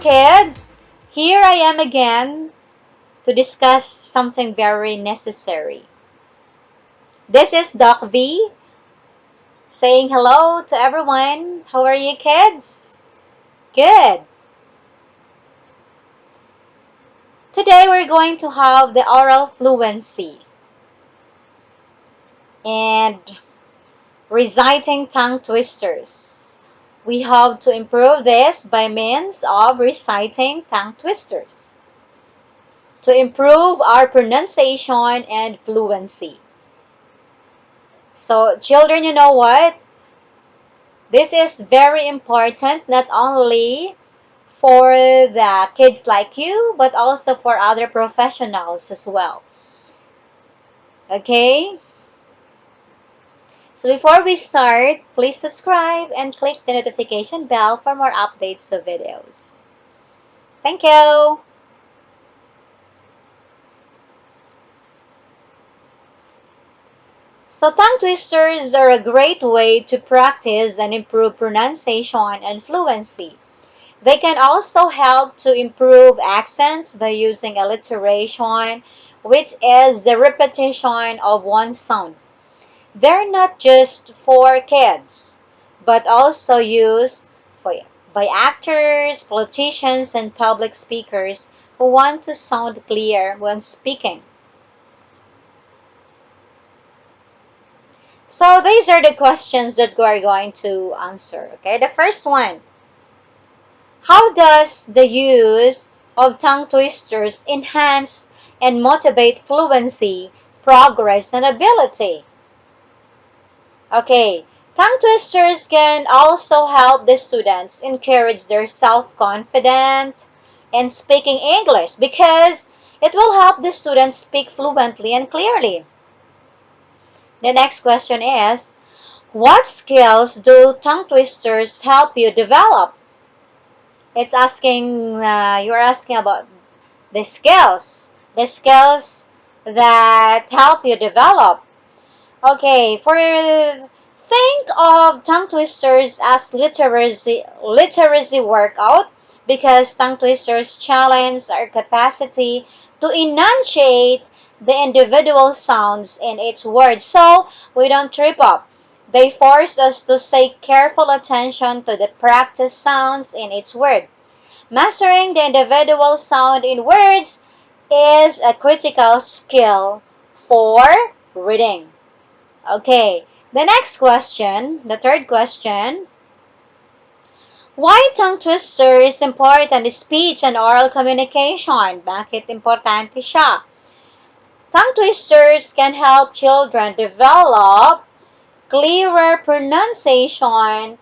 Kids, here I am again to discuss something very necessary. This is Doc V saying hello to everyone. How are you, kids? Good. Today we're going to have the oral fluency and reciting tongue twisters. We have to improve this by means of reciting tongue twisters to improve our pronunciation and fluency. So, children, you know what? This is very important not only for the kids like you, but also for other professionals as well. Okay? So before we start, please subscribe and click the notification bell for more updates of videos. Thank you! So tongue twisters are a great way to practice and improve pronunciation and fluency. They can also help to improve accents by using alliteration, which is the repetition of one sound. They're not just for kids, but also used by actors, politicians, and public speakers who want to sound clear when speaking. So these are the questions that we are going to answer. Okay, the first one. How does the use of tongue twisters enhance and motivate fluency, progress, and ability? Okay, tongue twisters can also help the students encourage their self-confidence in speaking English because it will help the students speak fluently and clearly. The next question is, what skills do tongue twisters help you develop? It's asking, you're asking about the skills that help you develop. Okay, think of tongue twisters as literacy workout because tongue twisters challenge our capacity to enunciate the individual sounds in each word so we don't trip up. They force us to pay careful attention to the practice sounds in each word. Mastering the individual sound in words is a critical skill for reading. Okay, the next question, the third question. Why tongue twister is important in speech and oral communication? Bakit importante siya? Tongue twisters can help children develop clearer pronunciation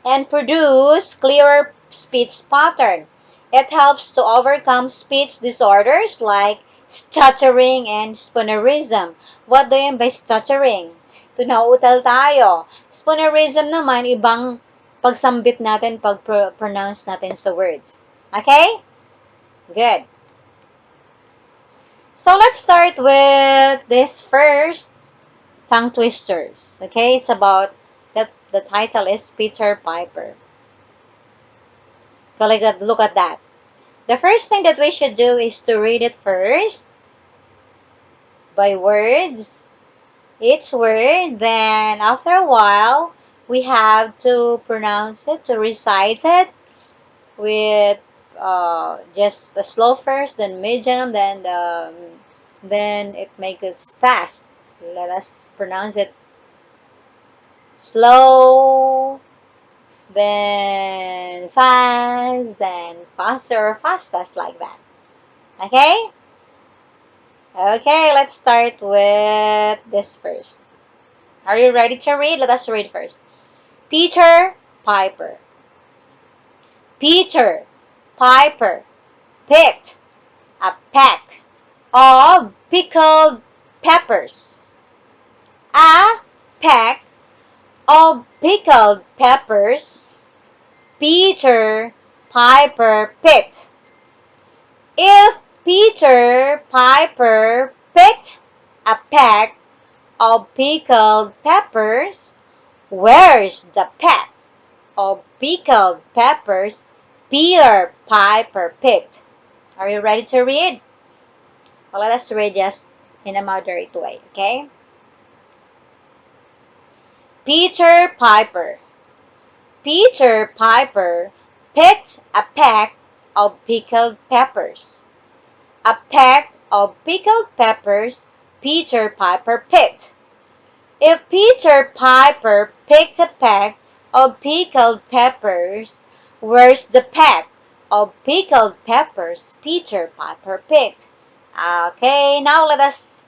and produce clearer speech pattern. It helps to overcome speech disorders like stuttering and spoonerism. What do you mean by stuttering? Tunautal tayo. Spoonerism naman, ibang pagsambit natin, pag-pronounce natin sa words. Okay? Good. So, let's start with this first tongue twisters. Okay? It's about, the title is Peter Piper. Look at that. The first thing that we should do is to read it first by words, each word. Then after a while, we have to pronounce it, to recite it with just a slow first, then medium, then it makes it fast. Let us pronounce it slow, then fast, then faster, fastest, like that. Okay? Okay, let's start with this first. Are you ready to read? Let us read first. Peter Piper. Peter Piper picked a peck of pickled peppers. A peck of pickled peppers Peter Piper picked. If Peter Piper picked a peck of pickled peppers. Where's the peck of pickled peppers Peter Piper picked? Are you ready to read? Well, let us read just in a moderate way, okay? Peter Piper. Peter Piper picked a peck of pickled peppers. A peck of pickled peppers Peter Piper picked. If Peter Piper picked a peck of pickled peppers, where's the peck of pickled peppers Peter Piper picked? Okay, now let us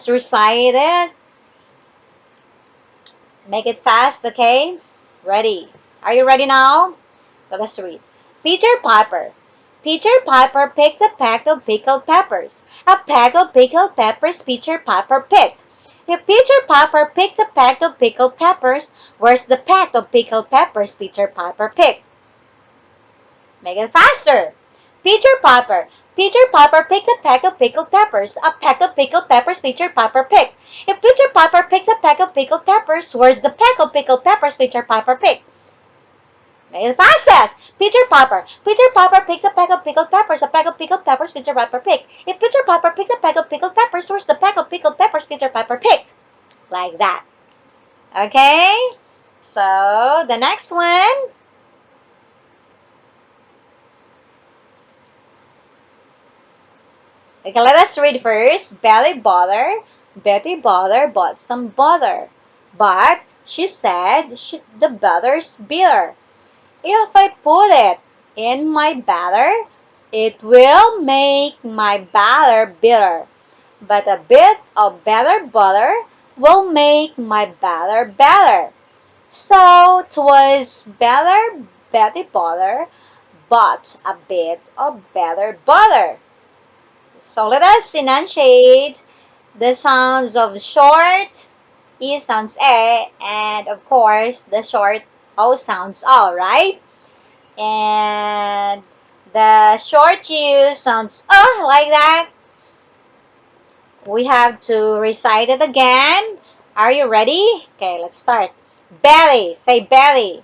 recite it. Make it fast, okay? Ready? Are you ready now? Let us read. Peter Piper. Peter Piper picked a peck of pickled peppers. A peck of pickled peppers Peter Piper picked. If Peter Piper picked a peck of pickled peppers, where's the peck of pickled peppers Peter Piper picked? Make it faster. Peter Piper. Peter Piper picked a peck of pickled peppers. A peck of pickled peppers Peter Piper picked. If Peter Piper picked a peck of pickled peppers, where's the peck of pickled peppers Peter Piper picked? Make it fastest! Peter Piper. Peter Piper picked a peck of pickled peppers. A peck of pickled peppers Peter Piper picked. If Peter Piper picked a peck of pickled peppers, where's the peck of pickled peppers Peter Piper picked? Like that. Okay? So, the next one. Okay, let us read first. Betty Butter bought some butter. But she said the butter's bitter. If I put it in my batter, it will make my batter bitter. But a bit of better butter will make my batter better. So 'twas better Betty Butter bought a bit of better butter. So let us enunciate the sounds of the short E sounds A, and of course the short O sounds O, right? And the short U sounds like that. We have to recite it again. Are you ready? Okay, let's start. Belly, say belly.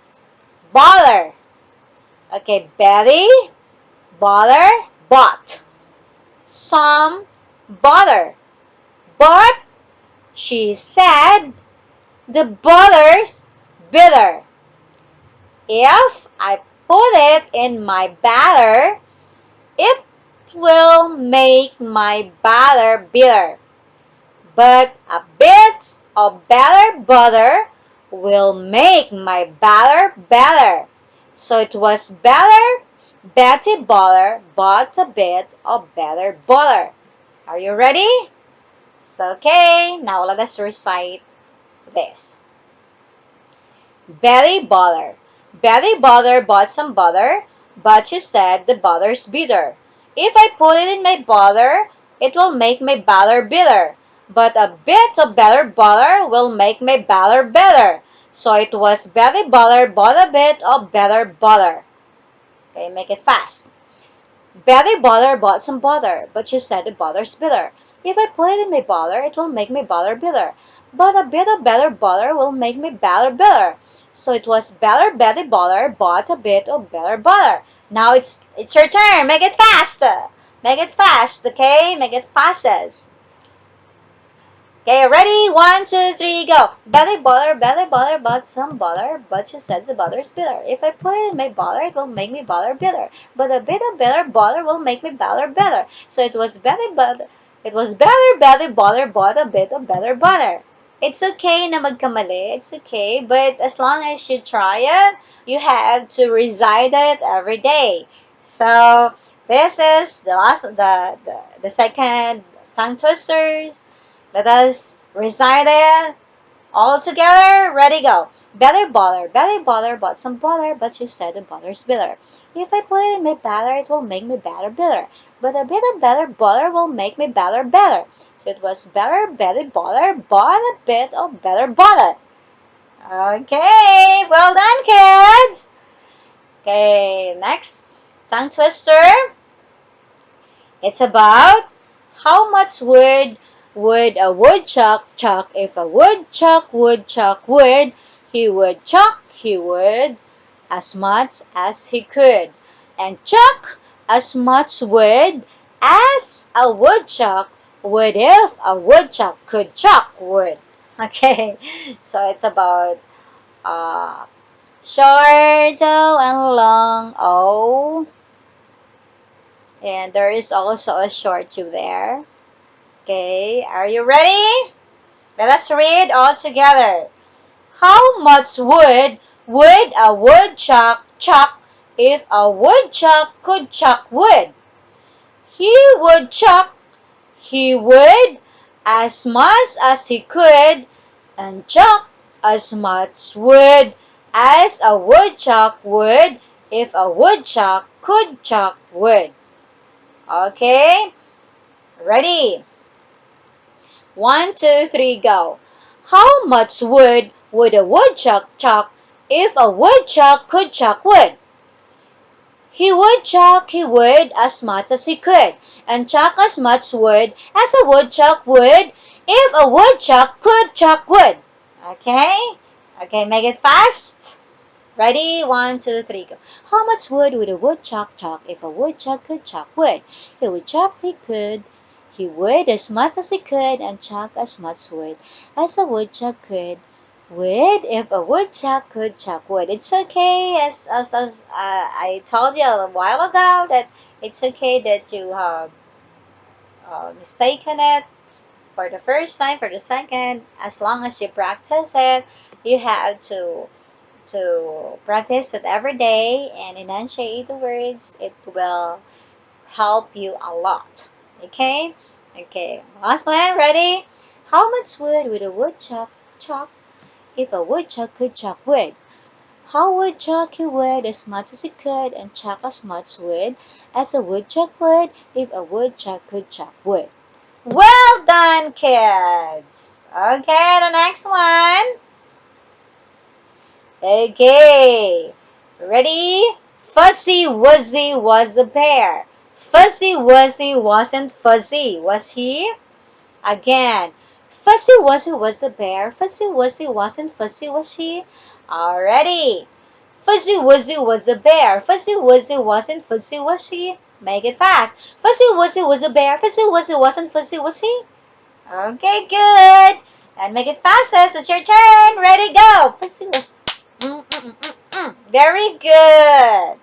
Butter. Okay, belly, butter, bought some butter. But she said the butter's bitter. If I put it in my batter, it will make my batter bitter. But a bit of better butter will make my batter better. So it was better Betty Butter bought a bit of better butter. Are you ready? It's okay. Now let us recite this. Betty Butter. Betty Butter bought some butter, but she said the butter's bitter. If I put it in my butter, it will make my batter bitter. But a bit of better butter will make my batter better. So it was Betty Butter bought a bit of better butter. Okay, make it fast. Betty Butter bought some butter, but she said the butter's bitter. If I put it in my butter, it will make my butter bitter. But a bit of better butter will make my batter bitter. So it was better Betty Butter bought a bit of better butter. Now it's your turn. Make it fast. Make it fast, okay? Make it fastest. Okay, ready? 1, 2, 3, go. Betty Butter bought some butter, but she said the butter's bitter. If I put it in my butter, it will make me butter bitter. But a bit of better butter will make me butter better. So it was better Betty Butter bought a bit of better butter. It's okay na magkamali. It's okay, but as long as you try it, you have to recite it every day. So this is the second tongue twisters. Let us recite it all together. Ready, go. Betty Butter bought some butter, but she said the butter's bitter. If I put it in my batter, it will make my batter bitter. But a bit of better butter will make my batter better. So it was better Betty Butter bought a bit of better butter. Okay, well done, kids. Okay, next tongue twister. It's about how much wood would a woodchuck chuck? If a woodchuck would chuck wood, he would chuck, he would, as much as he could, and chuck as much wood as a woodchuck would if a woodchuck could chuck wood. Okay, so it's about uh, short O and long O. And there is also a short U there. Okay, are you ready? Let us read all together. How much wood would a woodchuck chuck if a woodchuck could chuck wood? He would chuck, he would, as much as he could, and chuck as much wood as a woodchuck would if a woodchuck could chuck wood. Okay, ready? 1, 2, 3, go. How much wood would a woodchuck chuck if a woodchuck could chuck wood? He would chuck, he would, as much as he could, and chuck as much wood as a woodchuck would if a woodchuck could chuck wood. Okay? Okay, make it fast. Ready? 1, 2, 3, go. How much wood would a woodchuck chuck if a woodchuck could chuck wood? He would chuck, he could. He would as much as he could and chuck as much wood as a woodchuck could. Wood if a woodchuck could chuck wood. It's okay, as I told you a while ago, that it's okay that you have mistaken it for the first time, for the second. As long as you practice it, you have to practice it every day and enunciate the words. It will help you a lot. Okay? Okay. Last one. Ready? How much wood would a woodchuck chop if a woodchuck could chop wood? How would chuck he would as much as he could and chuck as much wood as a woodchuck would if a woodchuck could chop wood. Well done, kids. Okay, the next one. Okay, ready? Fuzzy Wuzzy was a bear. Fuzzy Wuzzy wasn't fuzzy, was he? Again, Fuzzy Wuzzy was a bear. Fuzzy Wuzzy wasn't fuzzy, was he? Already. Fuzzy Wuzzy was a bear. Fuzzy Wuzzy wasn't fuzzy, was he? Make it fast. Fuzzy Wuzzy was a bear. Fuzzy Wuzzy wasn't fuzzy, was he? Okay, good. And make it fastest. It's your turn. Ready, go. Fuzzy Wuzzy. Very good.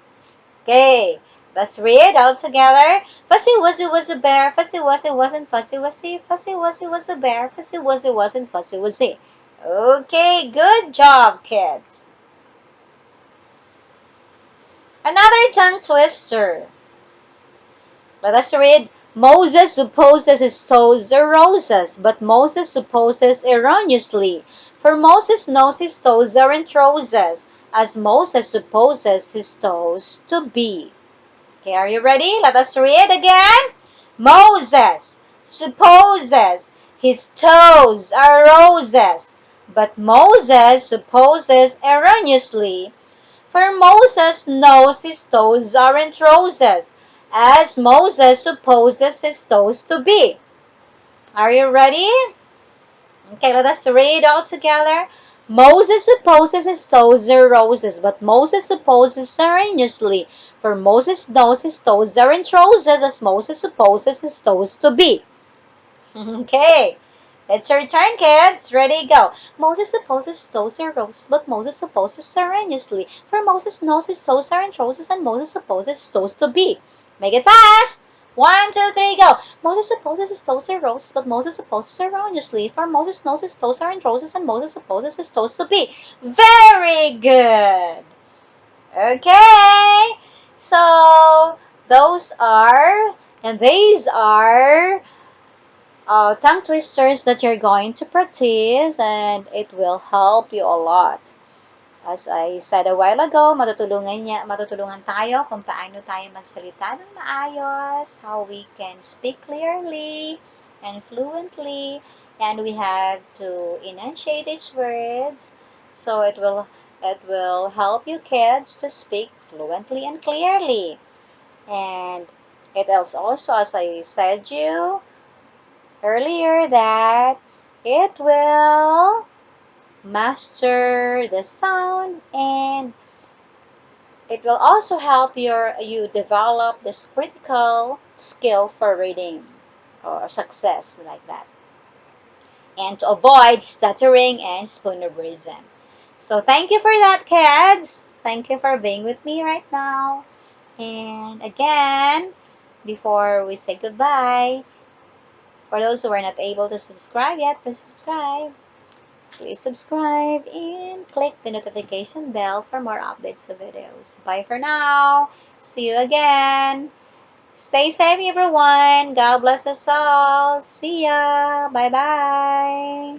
Okay, let's read all together. Fuzzy Wuzzy was a bear. Fuzzy Wuzzy wasn't fuzzy, was he? Fuzzy Wuzzy was a bear. Fuzzy Wuzzy wasn't fuzzy, was he? Okay, good job, kids. Another tongue twister. Let us read. Moses supposes his toes are roses, but Moses supposes erroneously. For Moses knows his toes aren't roses, as Moses supposes his toes to be. Okay, are you ready? Let us read again. Moses supposes his toes are roses, but Moses supposes erroneously. For Moses knows his toes aren't roses, as Moses supposes his toes to be. Are you ready? Okay, let us read all together. Moses supposes his toes are roses, but Moses supposes erroneously. For Moses knows his toes aren't roses, as Moses supposes his toes to be. Okay, it's your turn, kids. Ready, go. Moses supposes his toes are roses, but Moses supposes erroneously. For Moses knows his toes aren't roses, and Moses supposes his toes to be. Make it fast. 1, 2, 3, go. Moses supposes his toes are roses, but Moses supposes erroneously. For Moses knows his toes aren't roses, and Moses supposes his toes to be. Very good. Okay. So, these are tongue twisters that you're going to practice, and it will help you a lot. As I said a while ago, matutulungan tayo kung paano tayo magsalita ng maayos, how we can speak clearly and fluently, and we have to enunciate each words, so it will help you kids to speak fluently and clearly. And it is also, as I said you, earlier that it will master the sound, and it will also help you develop this critical skill for reading or success like that, and to avoid stuttering and spoonerism. So thank you for that, kids. Thank you for being with me right now. And again, before we say goodbye, for those who are not able to subscribe yet, please subscribe. Please subscribe and click the notification bell for more updates of videos. Bye for now. See you again. Stay safe, everyone. God bless us all. See ya. Bye-bye.